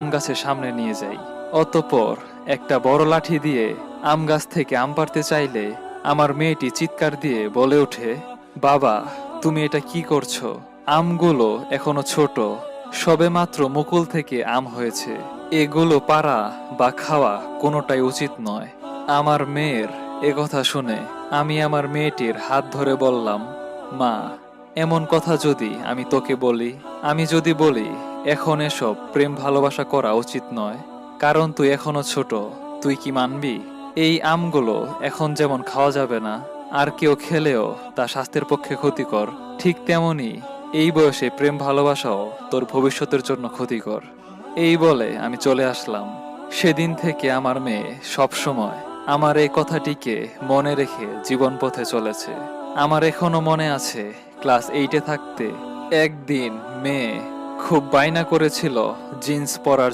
আম গাছের সামনে নিয়ে যাই। অতঃপর একটা বড় লাঠি দিয়ে আম গাছ থেকে আম পাড়তে চাইলে আমার মেয়েটি চিৎকার দিয়ে বলে ওঠে, বাবা, তুমি এটা কি করছো? আমগুলো এখনো ছোট, সবেমাত্র মুকুল থেকে আম হয়েছে। এগুলো পাড়া বা খাওয়া কোনোটাই উচিত নয়। আমার মেয়ের কথা শুনে আমি আমার মেয়েটির হাত ধরে বললাম, মা, এমন কথা যদি আমি তোকে বলি, আমি যদি বলি এখন এসব প্রেম ভালোবাসা করা উচিত নয়, কারণ তুই এখনো ছোট, তুই কি মানবি? এই আমগুলো এখন যেমন খাওয়া যাবে না, আর কেউ খেলেও তা স্বাস্থ্যের পক্ষে ক্ষতিকর, ঠিক তেমনি এই বয়সে প্রেম ভালোবাসাও তোর ভবিষ্যতের জন্য ক্ষতিকর। এই বলে আমি চলে আসলাম। সেদিন থেকে আমার মেয়ে সব সময় আমার এই কথাটিকে মনে রেখে জীবন পথে চলেছে। আমার এখনো মনে আছে, ক্লাস 8-এ থাকতে একদিন মেয়ে খুব বায়না করেছিল জিন্স পরার